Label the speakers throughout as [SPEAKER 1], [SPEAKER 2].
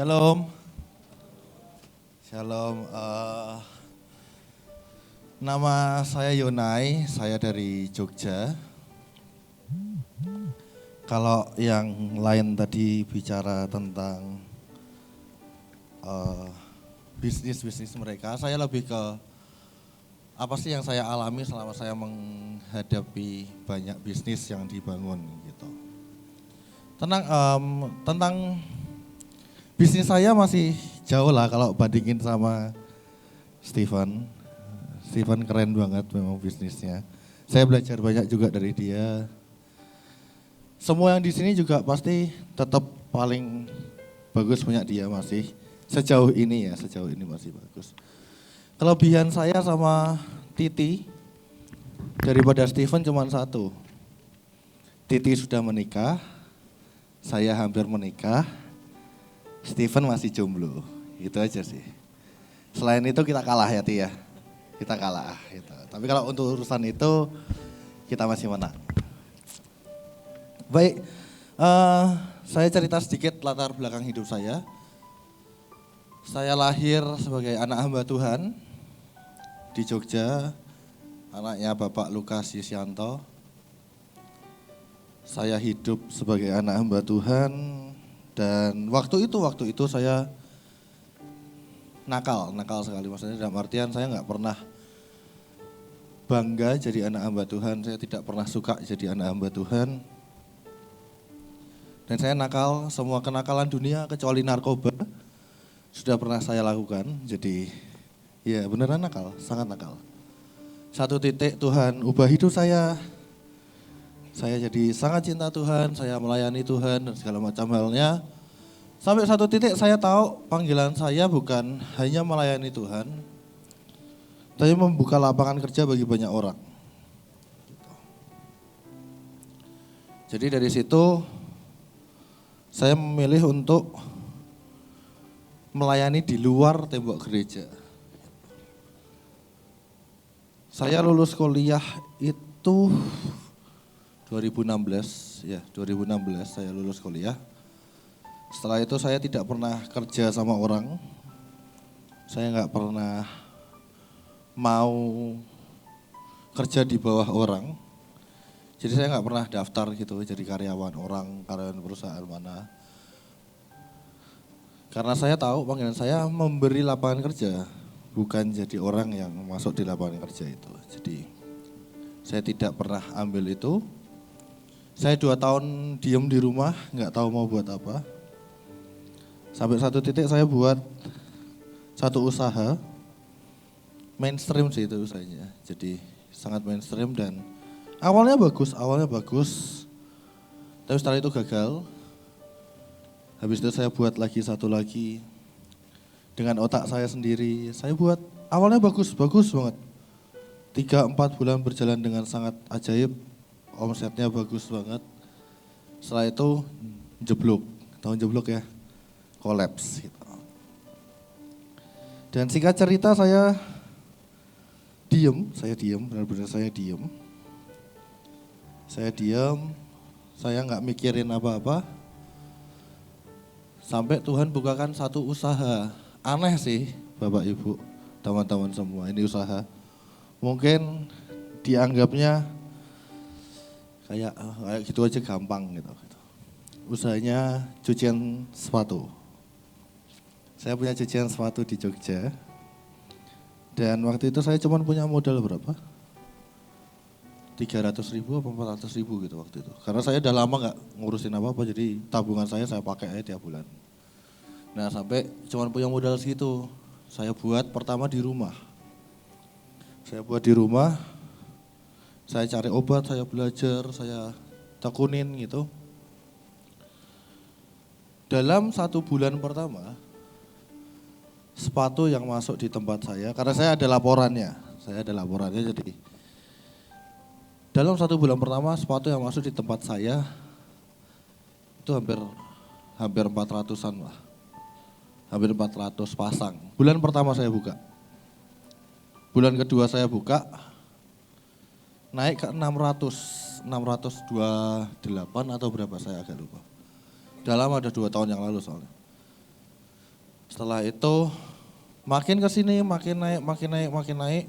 [SPEAKER 1] Shalom, shalom. Nama saya Yonai, saya dari Jogja. Kalau yang lain tadi bicara tentang bisnis mereka, saya lebih ke apa sih yang saya alami selama saya menghadapi banyak bisnis yang dibangun gitu. Tentang bisnis saya masih jauh lah kalau bandingin sama Steven. Steven keren banget memang bisnisnya. Saya belajar banyak juga dari dia. Semua yang di sini juga pasti tetap paling bagus punya dia masih. Sejauh ini masih bagus. Kelebihan saya sama Titi daripada Steven cuma satu. Titi sudah menikah, saya hampir menikah. Steven masih jomblo, itu aja sih. Selain itu kita kalah ya Ti ya, kita kalah. Gitu. Tapi kalau untuk urusan itu kita masih menang. Baik, saya cerita sedikit latar belakang hidup saya. Saya lahir sebagai anak hamba Tuhan di Jogja, anaknya Bapak Lukas Yusyanto. Saya hidup sebagai anak hamba Tuhan. Dan waktu itu saya nakal sekali, maksudnya dalam artian saya nggak pernah bangga jadi anak hamba Tuhan, saya tidak pernah suka jadi anak hamba Tuhan. Dan saya nakal, semua kenakalan dunia kecuali narkoba sudah pernah saya lakukan, jadi ya beneran nakal, sangat nakal. Satu titik Tuhan ubah hidup saya jadi sangat cinta Tuhan, saya melayani Tuhan dan segala macam halnya. Sampai satu titik saya tahu panggilan saya bukan hanya melayani Tuhan, tapi membuka lapangan kerja bagi banyak orang. Jadi dari situ saya memilih untuk melayani di luar tembok gereja. Saya lulus kuliah itu 2016 saya lulus kuliah. Setelah itu saya tidak pernah kerja sama orang. Saya nggak pernah mau kerja di bawah orang. Jadi saya nggak pernah daftar gitu jadi karyawan orang, karyawan perusahaan mana. Karena saya tahu panggilan saya memberi lapangan kerja, bukan jadi orang yang masuk di lapangan kerja itu. Jadi saya tidak pernah ambil itu. Saya 2 tahun diem di rumah, nggak tahu mau buat apa. Sampai satu titik saya buat satu usaha, mainstream sih itu usahanya. Jadi sangat mainstream dan awalnya bagus, tapi setelah itu gagal. Habis itu saya buat lagi satu lagi dengan otak saya sendiri. Saya buat awalnya bagus banget. 3-4 bulan berjalan dengan sangat ajaib. Omsetnya bagus banget. Setelah itu jeblok, tahun jeblok ya, kolaps gitu. Dan singkat cerita saya diem, benar-benar saya diem. Saya nggak mikirin apa-apa. Sampai Tuhan bukakan satu usaha, aneh sih Bapak Ibu, teman-teman semua, ini usaha. Mungkin dianggapnya kayak gitu aja gampang gitu. Usahanya cucian sepatu. Saya punya cucian sepatu di Jogja. Dan waktu itu saya cuma punya modal berapa? 300.000 atau 400.000 gitu waktu itu. Karena saya udah lama gak ngurusin apa-apa, jadi tabungan saya pakai aja tiap bulan. Nah sampai cuma punya modal segitu. Saya buat pertama di rumah. Saya cari obat, saya belajar, saya tekunin gitu. Dalam 1 bulan pertama, sepatu yang masuk di tempat saya, karena saya ada laporannya jadi dalam 1 bulan pertama sepatu yang masuk di tempat saya itu hampir 400-an lah. Hampir 400 pasang. Bulan pertama saya buka. Bulan kedua saya buka, naik ke 628 atau berapa saya agak lupa. Udah lama, ada 2 tahun yang lalu soalnya. Setelah itu makin ke sini makin naik, makin naik, makin naik.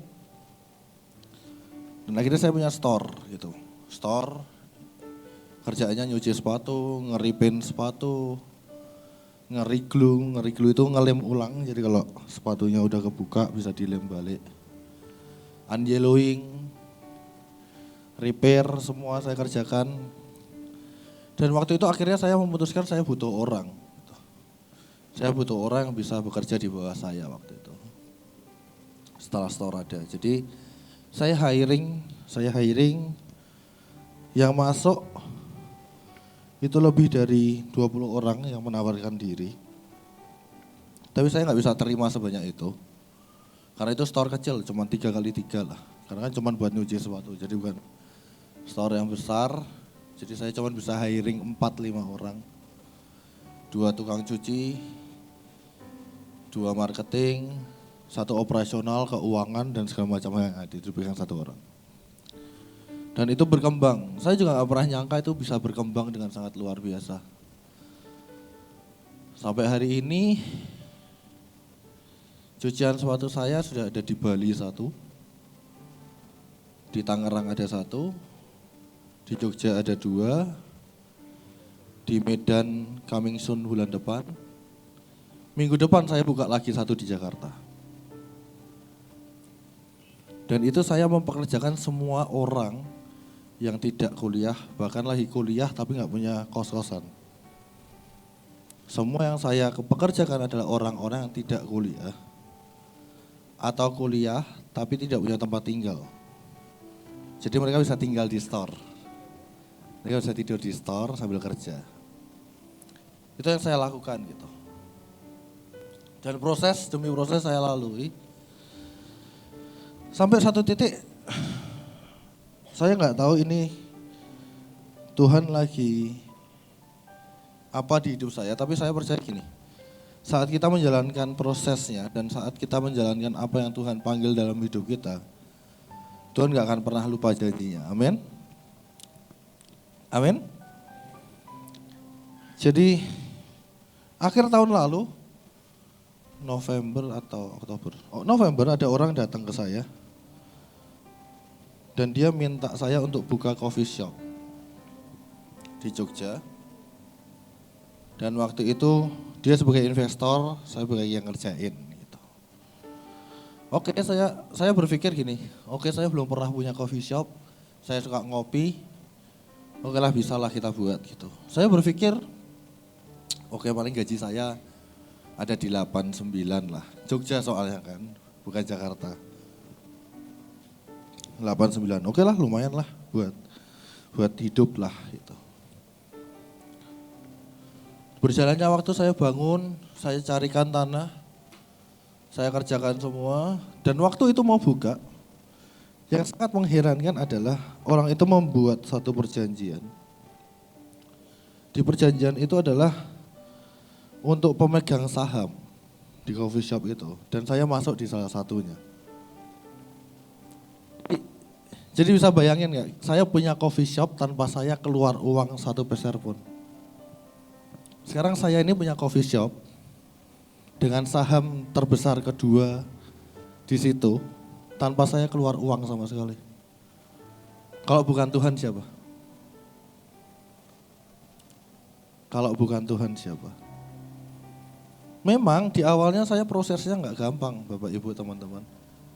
[SPEAKER 1] Dan akhirnya saya punya store gitu. Store kerjaannya nyuci sepatu, ngeripin sepatu, ngeri glue itu ngelem ulang. Jadi kalau sepatunya udah kebuka bisa dilem balik. Unyellowing, repair semua saya kerjakan. Dan waktu itu akhirnya saya memutuskan saya butuh orang. Saya butuh orang yang bisa bekerja di bawah saya waktu itu. Setelah store ada. Jadi saya hiring yang masuk itu lebih dari 20 orang yang menawarkan diri. Tapi saya nggak bisa terima sebanyak itu. Karena itu store kecil, cuma 3x3 lah. Karena kan cuma buat nyuci sepatu, jadi bukan store yang besar. Jadi saya cuma bisa hiring 4-5 orang. 2 tukang cuci, 2 marketing, 1 operasional, keuangan, dan segala macam yang ada. Itu pegang 1 orang. Dan itu berkembang. Saya juga gak pernah nyangka itu bisa berkembang dengan sangat luar biasa. Sampai hari ini, cucian sepatu saya sudah ada di Bali 1, di Tangerang ada 1, di Jogja ada 2, di Medan coming soon bulan depan. Minggu depan saya buka lagi 1 di Jakarta. Dan itu saya mempekerjakan semua orang yang tidak kuliah, bahkan lagi kuliah tapi nggak punya kos-kosan. Semua yang saya pekerjakan adalah orang-orang yang tidak kuliah atau kuliah tapi tidak punya tempat tinggal. Jadi mereka bisa tinggal di store. Mereka bisa tidur di store sambil kerja. Itu yang saya lakukan gitu. Dan proses demi proses saya lalui. Sampai satu titik saya nggak tahu ini Tuhan lagi apa di hidup saya, tapi saya percaya gini, saat kita menjalankan prosesnya dan saat kita menjalankan apa yang Tuhan panggil dalam hidup kita, Tuhan nggak akan pernah lupa janjinya, amin? Amin? Jadi akhir tahun lalu, November atau Oktober, November ada orang datang ke saya, dan dia minta saya untuk buka coffee shop di Jogja. Dan waktu itu dia sebagai investor, saya sebagai yang ngerjain gitu. Oke, saya berpikir gini, oke saya belum pernah punya coffee shop, saya suka ngopi, oke lah bisa lah kita buat gitu. Saya berpikir, oke paling gaji saya ada di 8-9 lah, Jogja soalnya kan, bukan Jakarta. 8-9, oke lah lumayan lah buat hidup lah gitu. Berjalannya waktu saya bangun, saya carikan tanah, saya kerjakan semua, dan waktu itu mau buka, yang sangat mengherankan adalah orang itu membuat satu perjanjian. Di perjanjian itu adalah untuk pemegang saham di coffee shop itu, dan saya masuk di salah satunya. Jadi bisa bayangin nggak, saya punya coffee shop tanpa saya keluar uang 1 peser pun. Sekarang saya ini punya coffee shop dengan saham terbesar kedua di situ, tanpa saya keluar uang sama sekali. Kalau bukan Tuhan siapa? Kalau bukan Tuhan siapa? Memang di awalnya saya prosesnya nggak gampang, Bapak Ibu teman-teman.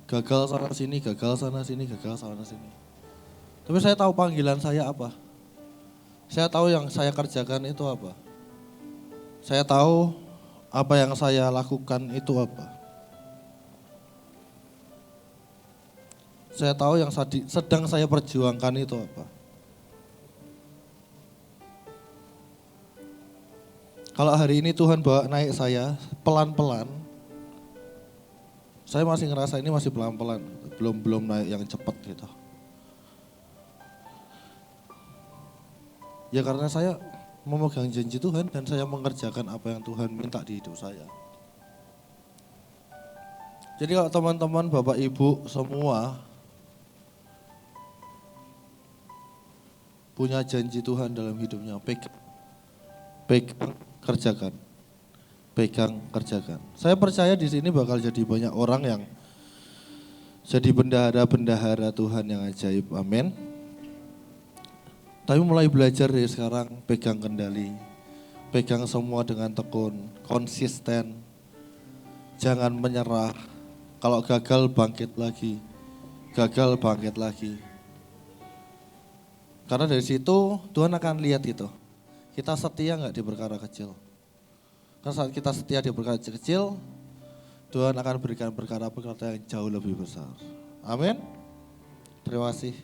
[SPEAKER 1] Gagal sana sini, gagal sana sini, gagal sana sini. Tapi saya tahu panggilan saya apa. Saya tahu yang saya kerjakan itu apa. Saya tahu apa yang saya lakukan itu apa. Saya tahu yang sedang saya perjuangkan itu apa. Kalau hari ini Tuhan bawa naik saya pelan-pelan, saya masih ngerasa ini masih pelan-pelan, belum naik yang cepat gitu. Ya karena saya memegang janji Tuhan dan saya mengerjakan apa yang Tuhan minta di hidup saya. Jadi kalau teman-teman, Bapak Ibu semua punya janji Tuhan dalam hidupnya, pegang, kerjakan. pegang, kerjakan. Saya percaya di sini bakal jadi banyak orang yang jadi bendahara-bendahara Tuhan yang ajaib. Amin. Tapi mulai belajar dari sekarang, pegang kendali, pegang semua dengan tekun, konsisten, jangan menyerah. Kalau gagal bangkit lagi, gagal bangkit lagi. Karena dari situ Tuhan akan lihat itu, kita setia nggak di perkara kecil. Karena saat kita setia di perkara kecil, Tuhan akan berikan perkara-perkara yang jauh lebih besar. Amin. Terima kasih.